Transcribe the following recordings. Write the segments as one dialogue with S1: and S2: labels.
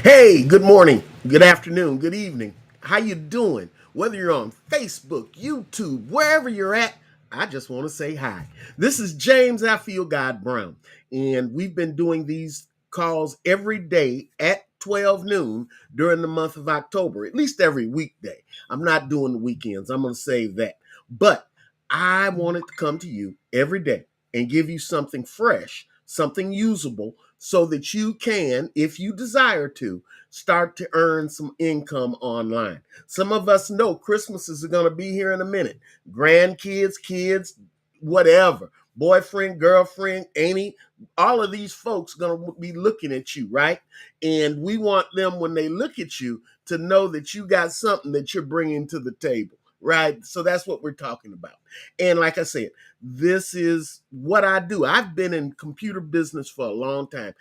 S1: Hey, good morning, good afternoon, good evening. How you doing? Whether you're on Facebook, YouTube, wherever you're at, I just want to say hi. This is James ifeelgod Brown, and we've been doing these calls every day at 12 noon during the month of October, at least every weekday. I'm not doing the weekends. I'm going to save that. But I wanted to come to you every day and give you something fresh, something usable, so that you can, if you desire to, start to earn some income online. Some of us know Christmas is going to be here in a minute. Grandkids, kids, whatever, boyfriend, girlfriend, auntie, all of these folks going to be looking at you, right? And we want them, when they look at you, to know that you got something that you're bringing to the table, right? So that's what we're talking about. And like I said, this is what I do. I've been in computer business for a long time.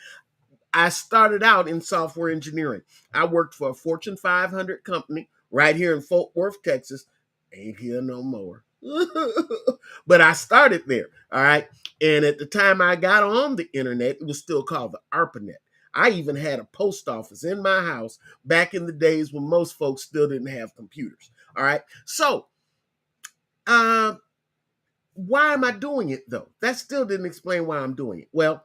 S1: I started out in software engineering. I worked for a Fortune 500 company right here in Fort Worth, Texas. Ain't here no more. But I started there, all right? And at the time I got on the internet, it was still called the ARPANET. I even had a post office in my house back in the days when most folks still didn't have computers, all right? So, uh, why am I doing it though? That still didn't explain why I'm doing it. Well,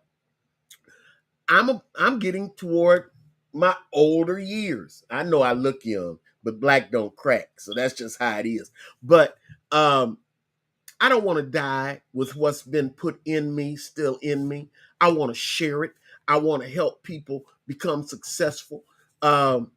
S1: I'm getting toward my older years. I know I look young, but black don't crack. So that's just how it is. But um I don't want to die with what's been put in me, still in me. I want to share it. I want to help people become successful. Um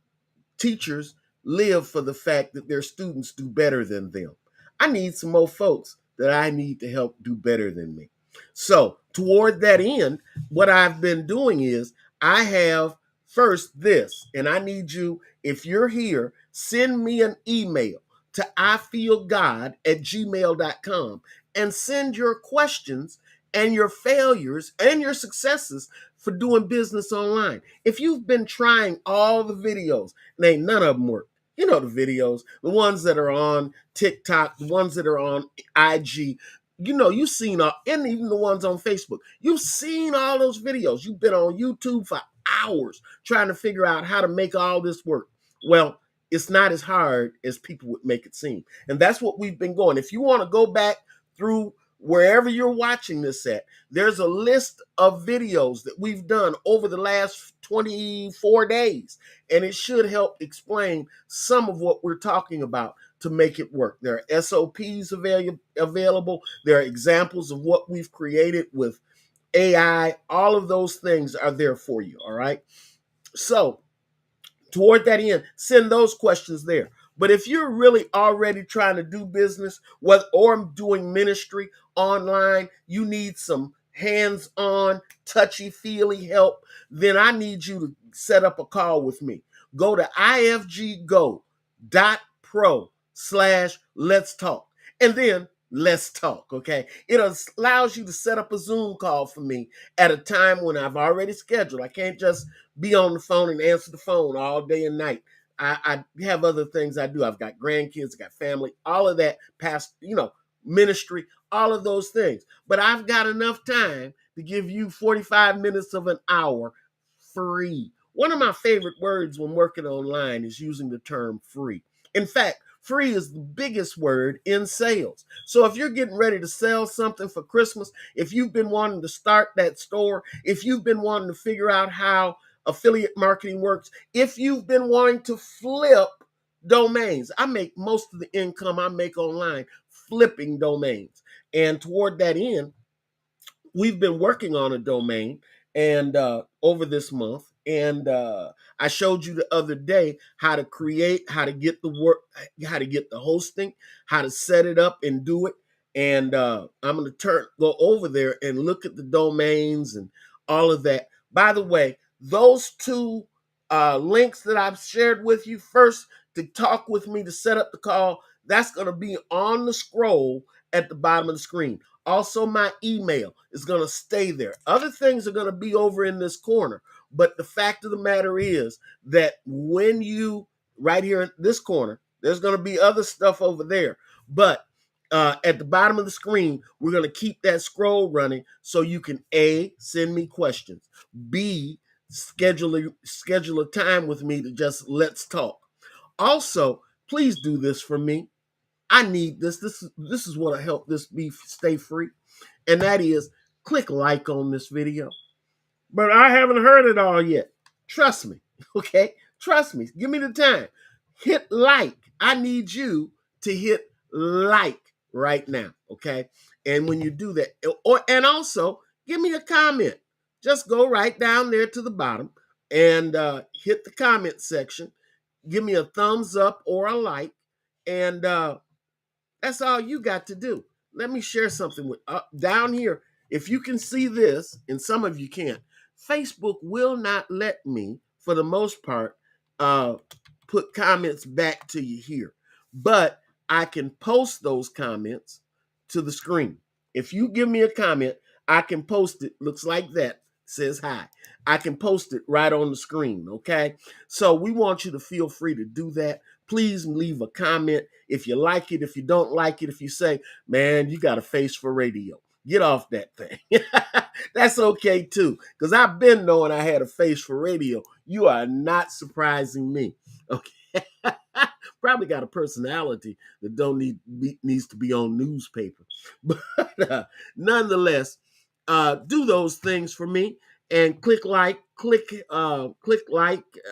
S1: Teachers live for the fact that their students do better than them. I need some more folks that I need to help do better than me. So, toward that end, what I've been doing is I have first this, and I need you, if you're here, send me an email to ifeelgod@gmail.com and send your questions and your failures and your successes for doing business online. If you've been trying all the videos, and ain't none of them work. You know the videos, the ones that are on TikTok, the ones that are on IG. You know, you've seen all, and even the ones on Facebook. You've seen all those videos. You've been on YouTube for hours trying to figure out how to make all this work. Well, it's not as hard as people would make it seem. And that's what we've been going. If you want to go back through wherever you're watching this at, there's a list of videos that we've done over the last 24 days, and it should help explain some of what we're talking about to make it work. There are SOPs available. There are examples of what we've created with AI. All of those things are there for you, all right? So, toward that end, send those questions there. But if you're really already trying to do business, or doing ministry online, you need some hands-on, touchy-feely help, then I need you to set up a call with me. Go to ifggo.pro/let's talk. And then let's talk, okay? It allows you to set up a Zoom call for me at a time when I've already scheduled. I can't just be on the phone and answer the phone all day and night. I have other things I do. I've got grandkids, I got family, all of that, past, ministry, all of those things. But I've got enough time to give you 45 minutes of an hour free. One of my favorite words when working online is using the term free. In fact, free is the biggest word in sales. So if you're getting ready to sell something for Christmas, if you've been wanting to start that store, if you've been wanting to figure out how affiliate marketing works, if you've been wanting to flip domains, I make most of the income I make online flipping domains. And toward that end, we've been working on a domain and over this month, and I showed you the other day how to create, how to get the work, how to get the hosting, how to set it up and do it. And I'm going to go over there and look at the domains and all of that. By the way, those two links that I've shared with you, first to talk with me to set up the call, that's going to be on the scroll at the bottom of the screen. Also, my email is going to stay there. Other things are going to be over in this corner. But the fact of the matter is that when you, right here in this corner, there's going to be other stuff over there. But at the bottom of the screen, we're going to keep that scroll running so you can A, send me questions, B, schedule a time with me to just let's talk. Also, please do this for me. I need this. This is what will help this beef stay free. And that is click like on this video. But I haven't heard it all yet. Trust me. Okay? Trust me. Give me the time. Hit like. I need you to hit like right now. Okay? And when you do that, and also give me a comment. Just go right down there to the bottom and hit the comment section. Give me a thumbs up or a like. And that's all you got to do. Let me share something with down here. If you can see this, and some of you can't, Facebook will not let me, for the most part, uh, put comments back to you here. But I can post those comments to the screen. If you give me a comment, I can post it. Looks like that. Says hi. I can post it right on the screen. Okay. So we want you to feel free to do that. Please leave a comment if you like it. If you don't like it, if you say, man, you got a face for radio, get off that thing. That's okay too, because I've been knowing I had a face for radio. You are not surprising me. Okay. Probably got a personality that needs to be on newspaper. But nonetheless, do those things for me and click like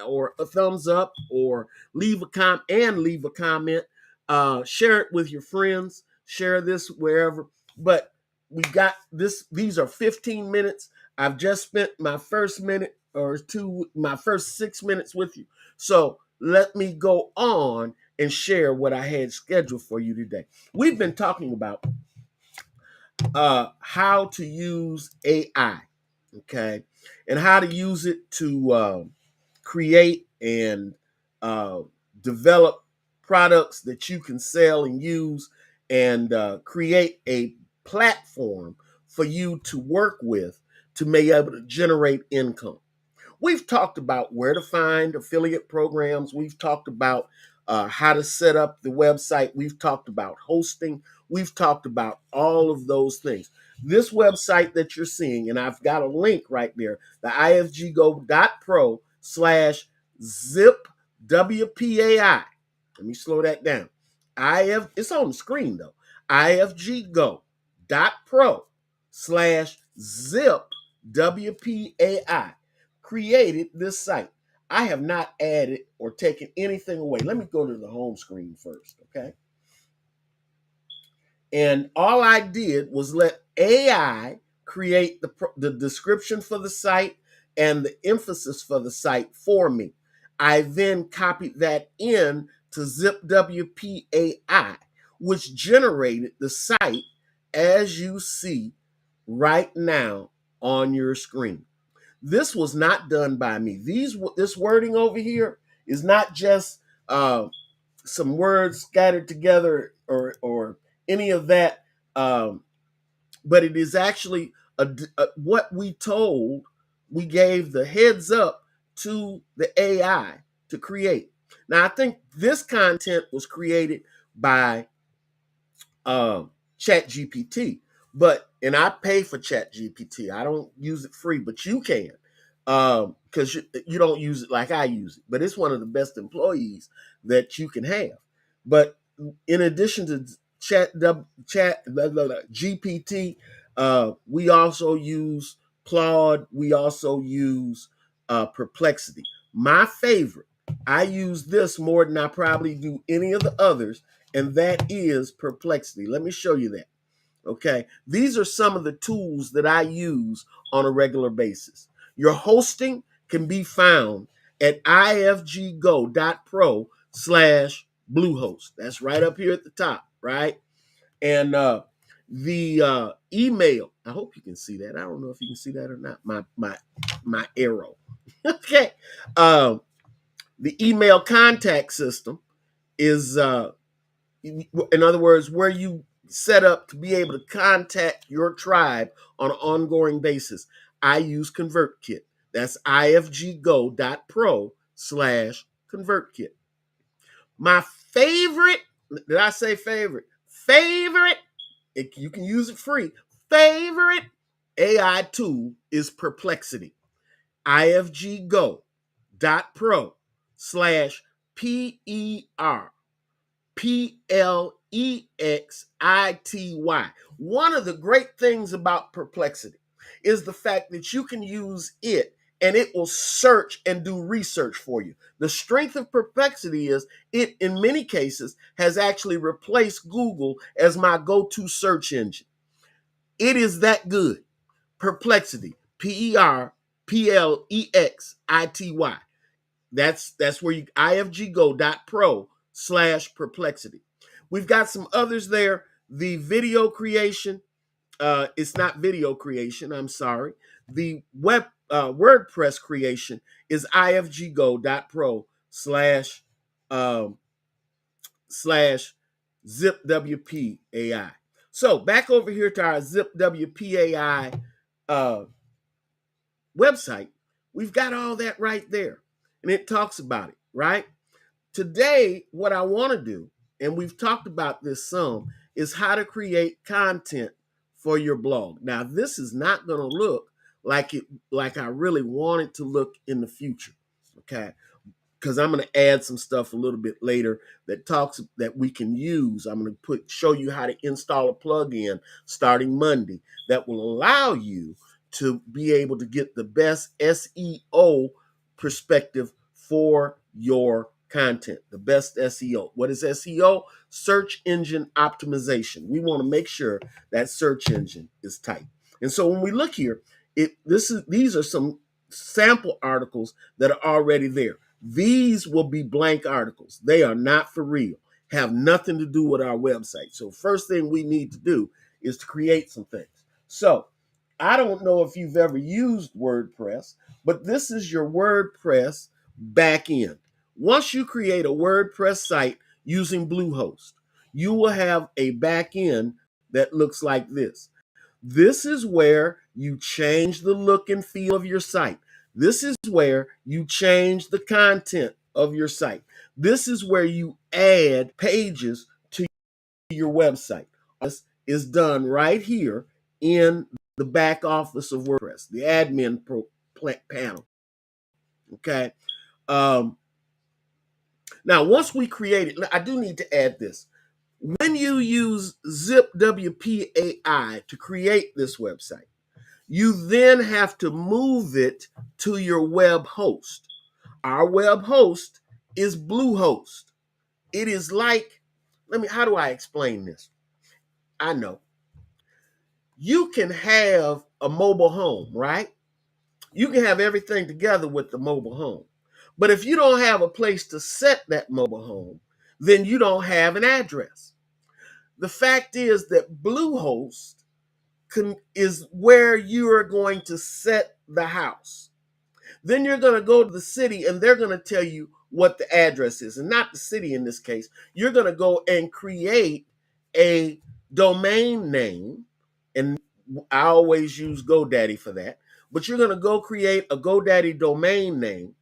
S1: or a thumbs up or leave a comment. Share it with your friends. Share this wherever. But we got this. These are 15 minutes. I've just spent my first minute or two, my first 6 minutes with you. So let me go on and share what I had scheduled for you today. We've been talking about how to use AI, okay, and how to use it to create and uh, develop products that you can sell and use, and create a platform for you to work with to be able to generate income. We've talked about where to find affiliate programs. We've talked about how to set up the website. We've talked about hosting. We've talked about all of those things. This website that you're seeing, and I've got a link right there, the ifggo.pro slash zip WPAI. Let me slow that down. It's on the screen though. ifggo.pro slash zip WPAI created this site. I have not added or taken anything away. Let me go to the home screen first, okay? And all I did was let AI create the description for the site and the emphasis for the site for me. I then copied that in to zipwpai, which generated the site as you see right now on your screen. This was not done by me. This wording over here is not just some words scattered together or any of that, but it is actually what we gave the heads up to the AI to create. Now, I think this content was created by Chat GPT, and I pay for Chat GPT. I don't use it free, but you can, because you don't use it like I use it. But it's one of the best employees that you can have. But in addition to Chat GPT, we also use Claude. We also use Perplexity. My favorite. I use this more than I probably do any of the others, and that is Perplexity. Let me show you that. Okay, these are some of the tools that I use on a regular basis. Your hosting can be found at ifggo.pro slash bluehost. That's right up here at the top, right? And the email, I hope you can see that. I don't know if you can see that or not. My arrow. Okay. The email contact system is in other words, where you set up to be able to contact your tribe on an ongoing basis. I use ConvertKit. That's ifggo.pro slash ConvertKit. My favorite, did I say favorite? Favorite, you can use it free. Favorite AI tool is Perplexity. ifggo.pro/PERPLEXITY. One of the great things about Perplexity is the fact that you can use it and it will search and do research for you. The strength of Perplexity is it, in many cases, has actually replaced Google as my go-to search engine. It is that good. Perplexity, PERPLEXITY. That's where you ifggo.pro/perplexity. We've got some others there. The video creation, it's not video creation, I'm sorry. The web WordPress creation is ifggo.pro slash zipwpai. So back over here to our zipwpai website, we've got all that right there. And it talks about it, right? Today, what I want to do, and we've talked about this some, is how to create content for your blog. Now, this is not going to look like I really want it to look in the future, okay? Because I'm going to add some stuff a little bit later that we can use. I'm going to show you how to install a plugin starting Monday that will allow you to be able to get the best SEO perspective for your content. The best SEO. What is SEO? Search engine optimization. We want to make sure that search engine is tight. And so when we look here, these are some sample articles that are already there. These will be blank articles. They are not for real, have nothing to do with our website. So first thing we need to do is to create some things. So I don't know if you've ever used WordPress, but this is your WordPress backend. Once you create a WordPress site using Bluehost, you will have a backend that looks like this. This is where you change the look and feel of your site. This is where you change the content of your site. This is where you add pages to your website. This is done right here in the back office of WordPress, the admin panel. Okay. Now, once we create it, I do need to add this. When you use zipwpai to create this website, you then have to move it to your web host. Our web host is Bluehost. It is like, how do I explain this? I know. You can have a mobile home, right? You can have everything together with the mobile home. But if you don't have a place to set that mobile home, then you don't have an address. The fact is that Bluehost is where you are going to set the house. Then you're going to go to the city and they're going to tell you what the address is, and not the city in this case. You're going to go and create a domain name, and I always use GoDaddy for that, but you're going to go create a GoDaddy domain name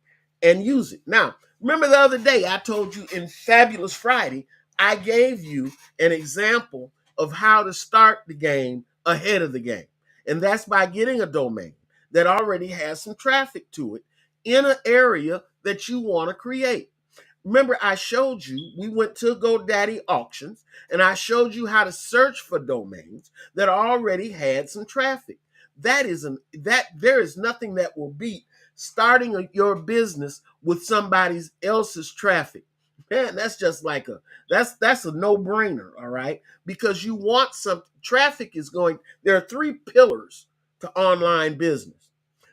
S1: and use it. Now, remember the other day I told you in Fabulous Friday, I gave you an example of how to start the game ahead of the game, and that's by getting a domain that already has some traffic to it in an area that you want to create. Remember, I showed you, we went to GoDaddy auctions, and I showed you how to search for domains that already had some traffic. There is nothing that will beat starting your business with somebody else's traffic. Man, that's just like that's a no-brainer, all right? Because you want some traffic there are three pillars to online business.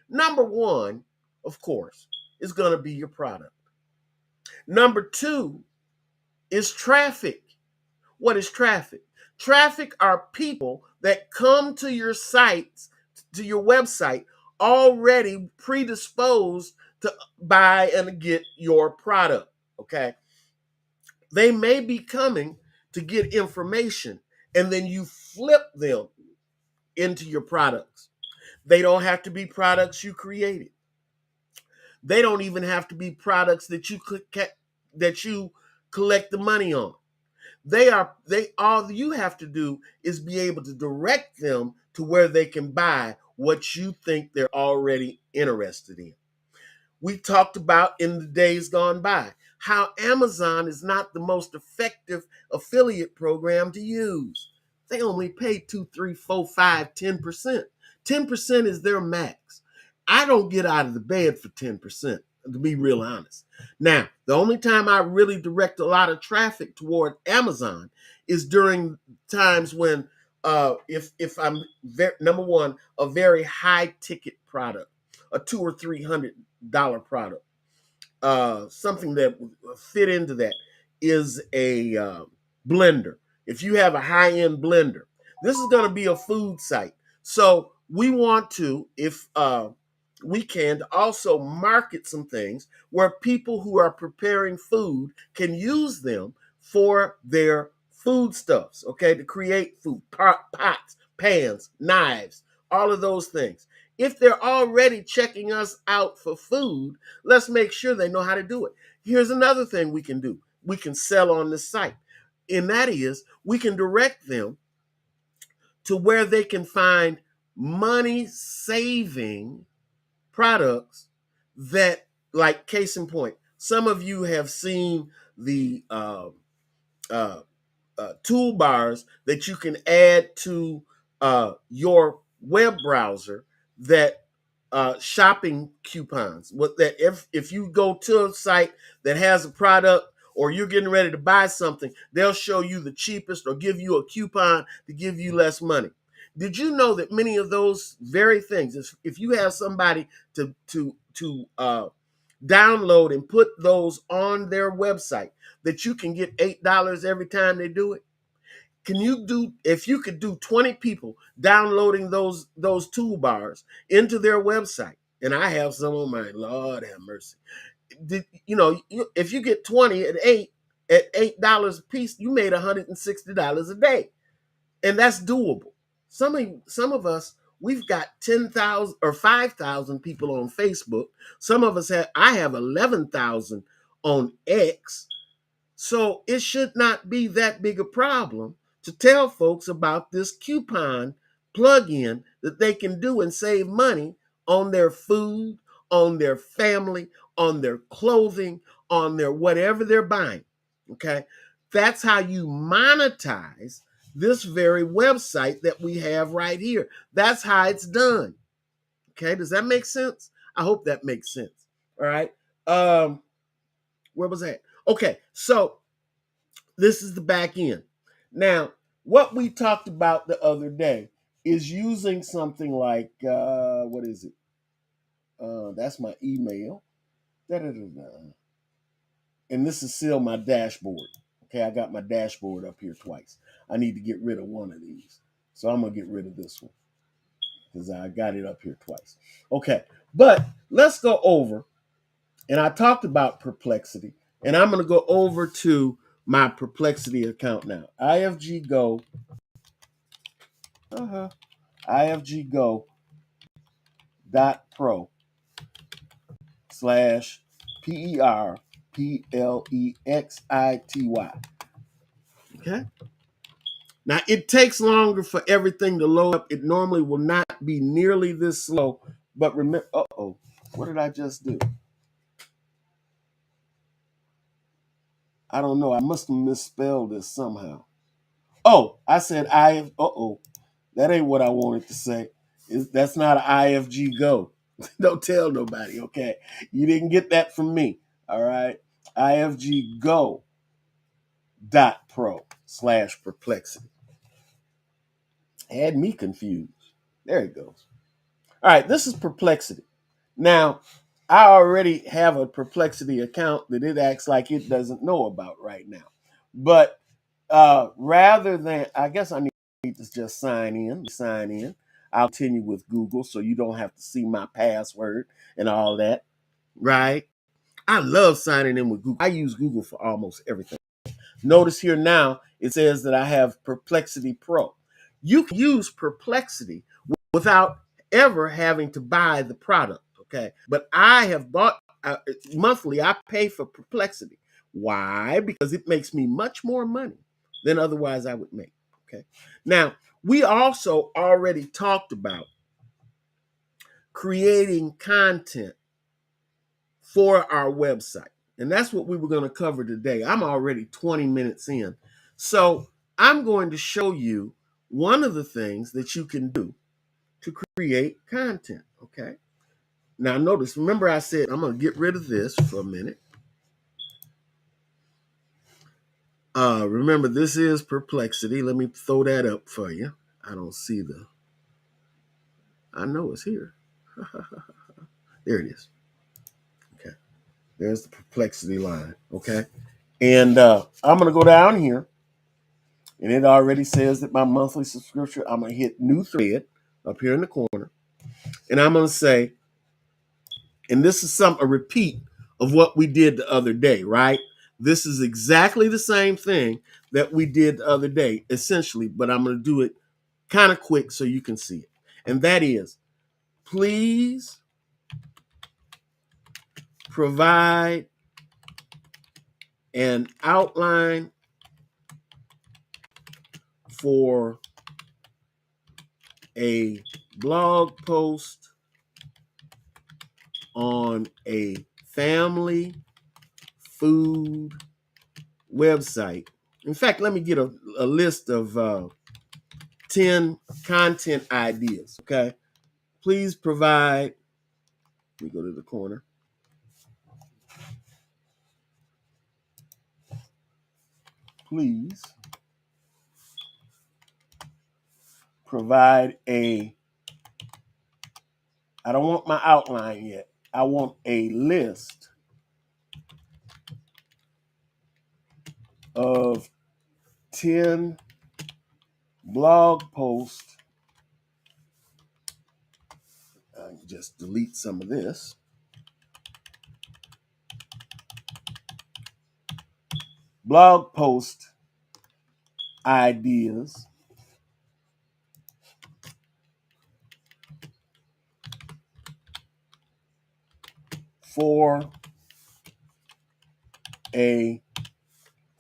S1: Number one, of course, is going to be your product. Number two is traffic. What is traffic? Traffic are people that come to your sites, to your website, already predisposed to buy and get your product, okay? They may be coming to get information, and then you flip them into your products. They don't have to be products you created. They don't even have to be products that you collect the money on. All you have to do is be able to direct them to where they can buy what you think they're already interested in. We talked about in the days gone by how Amazon is not the most effective affiliate program to use. They only pay 2, 3, 4, 5, 10%. 10% is their max. I don't get out of the bed for 10%, to be real honest. Now, the only time I really direct a lot of traffic toward Amazon is during times when if I'm number one, a very high ticket product, a $200 or $300 product, something that would fit into that is a blender. If you have a high end blender, this is going to be a food site. So we want to, if we can, also market some things where people who are preparing food can use them for their foodstuffs, okay, to create food, pots, pans, knives, all of those things. If they're already checking us out for food, let's make sure they know how to do it. Here's another thing we can do. We can sell on this site. And that is, we can direct them to where they can find money saving products that, like, case in point, some of you have seen the uh, toolbars that you can add to your web browser, that shopping coupons. What that if you go to a site that has a product, or you're getting ready to buy something, they'll show you the cheapest or give you a coupon to give you less money. Did you know that many of those very things, if you have somebody to download and put those on their website, that you can get $8 every time they do it? Can you do, if you could do 20 people downloading those toolbars into their website, and I have some on mine, Lord have mercy. If you get 20 at $8 a piece, you made $160 a day. And that's doable. Some of us, we've got 10,000 or 5,000 people on Facebook. Some of us I have 11,000 on X. So it should not be that big a problem to tell folks about this coupon plug-in that they can do and save money on their food, on their family, on their clothing, on their whatever they're buying. Okay? That's how you monetize this very website that we have right here. That's how it's done. Okay? Does that make sense? I hope that makes sense. All right. Where was that? Okay, so this is the back end. Now, what we talked about the other day is using something like, what is it? That's my email. Da-da-da-da. And this is still my dashboard. Okay, I got my dashboard up here twice. I need to get rid of one of these. So I'm going to get rid of this one because I got it up here twice. Okay, but let's go over. And I talked about Perplexity. And I'm going to go over to my Perplexity account now. ifggo, ifggo.pro/PERPLEXITY. Okay. Now, it takes longer for everything to load up. It normally will not be nearly this slow. But remember, what did I just do? I don't know. I must have misspelled this somehow. Oh, I said that ain't what I wanted to say. That's not an IFG Go. Don't tell nobody, okay? You didn't get that from me, all right? ifggo.pro/perplexity. Had me confused. There it goes. All right, this is Perplexity. Now, I already have a Perplexity account that it acts like it doesn't know about right now. But rather than, I guess I need to just sign in. I'll continue with Google so you don't have to see my password and all that, right? I love signing in with Google. I use Google for almost everything. Notice here now, it says that I have Perplexity Pro. You can use Perplexity without ever having to buy the product, okay? But I have bought monthly, I pay for Perplexity. Why? Because it makes me much more money than otherwise I would make, okay? Now, we also already talked about creating content for our website. And that's what we were going to cover today. I'm already 20 minutes in. So I'm going to show you one of the things that you can do to create content. Okay. Now notice, remember I said I'm going to get rid of this for a minute. Remember, this is Perplexity. Let me throw that up for you. I don't see I know it's here. There it is. Okay. There's the Perplexity line. Okay. And I'm going to go down here. And it already says that my monthly subscription, I'm going to hit new thread up here in the corner. And I'm going to say, and this is a repeat of what we did the other day, right? This is exactly the same thing that we did the other day, essentially, but I'm going to do it kind of quick so you can see it. And that is, please provide an outline for a blog post on a family food website. In fact, let me get a list of 10 content ideas, okay? Please provide, let me go to the corner. Please provide I don't want my outline yet. I want a list of 10 blog posts. Just delete some of this. Blog post ideas for a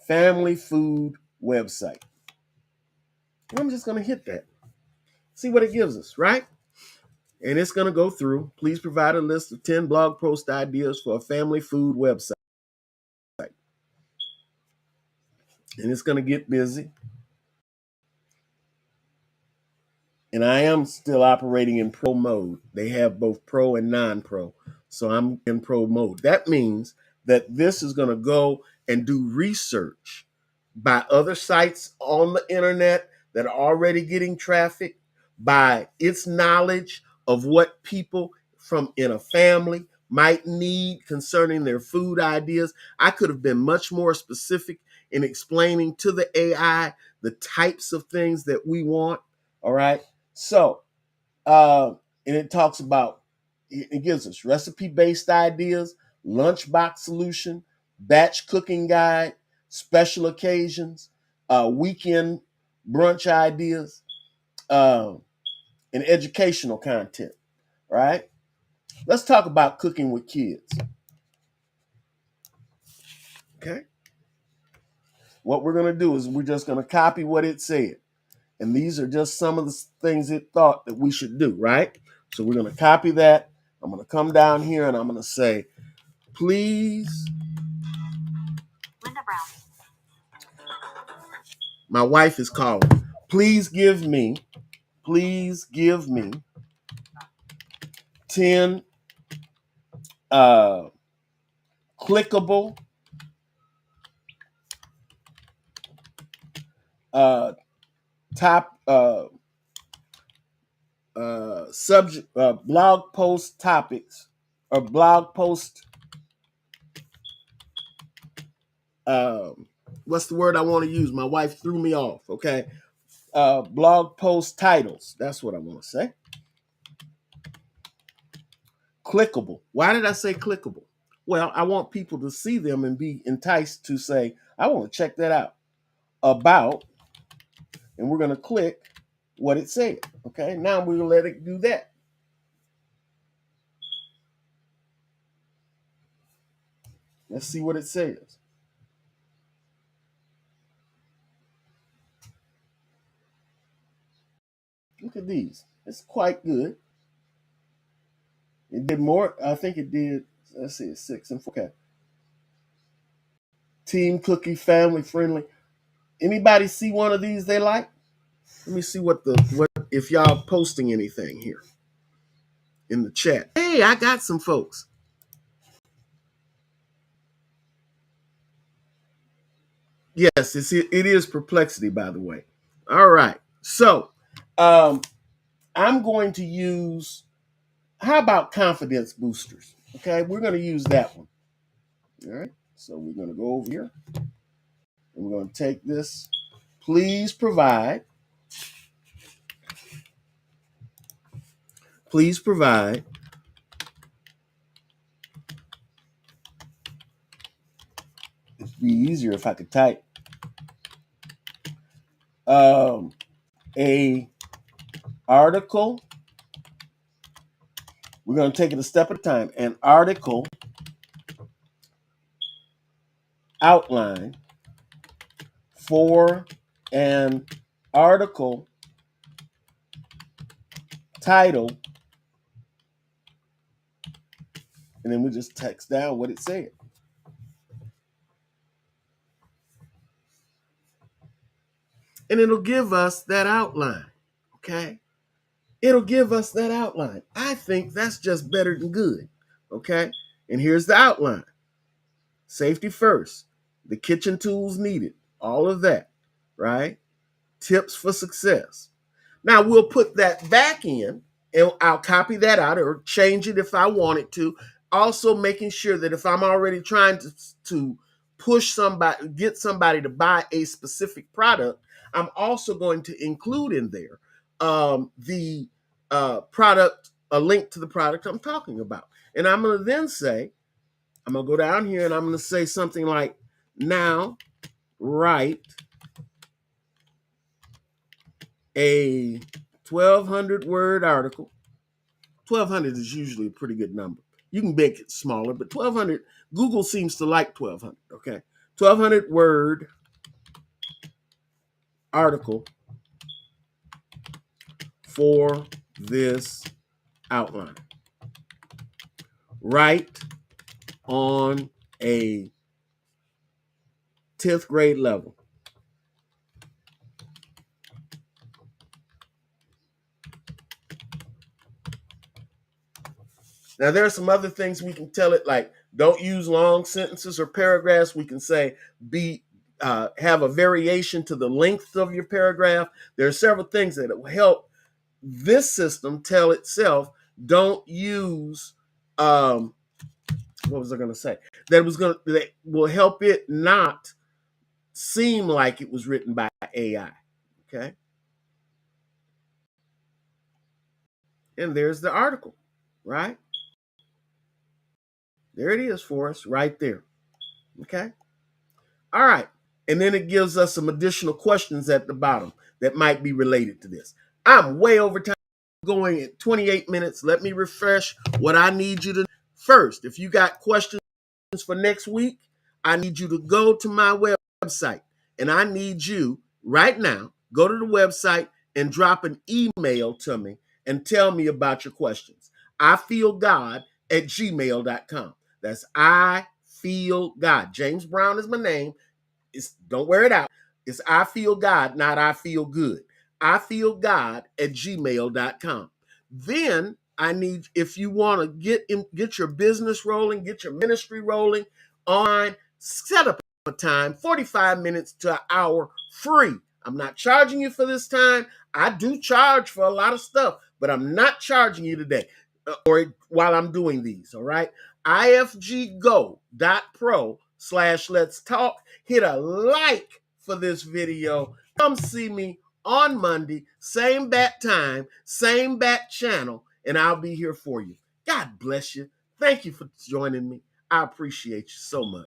S1: family food website. And I'm just going to hit that. See what it gives us, right? And it's going to go through. Please provide a list of 10 blog post ideas for a family food website. And it's going to get busy. And I am still operating in pro mode. They have both pro and non-pro. So I'm in pro mode. That means that this is going to go and do research by other sites on the internet that are already getting traffic, by its knowledge of what people from in a family might need concerning their food ideas. I could have been much more specific in explaining to the AI the types of things that we want. All right. So, and it talks about, it gives us recipe-based ideas, lunchbox solution, batch cooking guide, special occasions, weekend brunch ideas, and educational content, right? Let's talk about cooking with kids. Okay. What we're going to do is we're just going to copy what it said. And these are just some of the things it thought that we should do, right? So we're going to copy that. I'm going to come down here and I'm going to say, please. Linda Brown. My wife is calling. Please give me 10 clickable top subject blog post topics or blog post what's the word I want to use? My wife threw me off. Okay. Blog post titles. That's what I want to say. Clickable. Why did I say clickable? Well, I want people to see them and be enticed to say, I want to check that out. About, and we're going to click what it said. Okay. Now we're going to let it do that. Let's see what it says. Look at these. It's quite good. It did more. I think it did let's see, 6 and 4. Okay. Team cookie, family friendly. Anybody see one of these they like? Let me see what if y'all posting anything here in the chat. Hey, I got some folks. Yes, it is Perplexity, by the way. All right. So I'm going to use, how about confidence boosters? Okay, we're going to use that one. All right. So we're going to go over here and we're going to take this. Please provide. Please provide. It'd be easier if I could type. A article. We're going to take it a step at a time. An article outline for an article title, and then we just text down what it said. And it'll give us that outline. Okay? It'll give us that outline. I think that's just better than good. Okay? And here's the outline. Safety first. The kitchen tools needed. All of that. Right? Tips for success. Now we'll put that back in and I'll copy that out or change it if I wanted to. Also making sure that if I'm already trying to push somebody, get somebody to buy a specific product, I'm also going to include in there the product, a link to the product I'm talking about. And I'm going to then say, I'm going to go down here and I'm going to say something like, now write a 1,200 word article. 1,200 is usually a pretty good number. You can make it smaller, but 1,200, Google seems to like 1,200, okay? 1,200 word article for this outline. Write on a 10th grade level. Now, there are some other things we can tell it, like don't use long sentences or paragraphs. We can say have a variation to the length of your paragraph. There are several things that will help this system tell itself, don't use, what was I going to say? That will help it not seem like it was written by AI. Okay. And there's the article, right? There it is for us right there. Okay. All right. And then it gives us some additional questions at the bottom that might be related to this. I'm way over time, going at 28 minutes. Let me refresh what I need you to first. If you got questions for next week, I need you to go to my website and I need you right now, go to the website and drop an email to me and tell me about your questions. ifeelgod@gmail.com. That's ifeelgod. James Brown is my name. Don't wear it out. It's I feel God, not I feel good. ifeelgod@gmail.com. Then I need, if you want to get your business rolling, get your ministry rolling online, set up a time, 45 minutes to an hour, free. I'm not charging you for this time. I do charge for a lot of stuff, but I'm not charging you today or while I'm doing these. All right. ifggo.pro/let's talk. Hit a like for this video. Come see me on Monday, same bat time, same bat channel, and I'll be here for you. God bless you. Thank you for joining me. I appreciate you so much.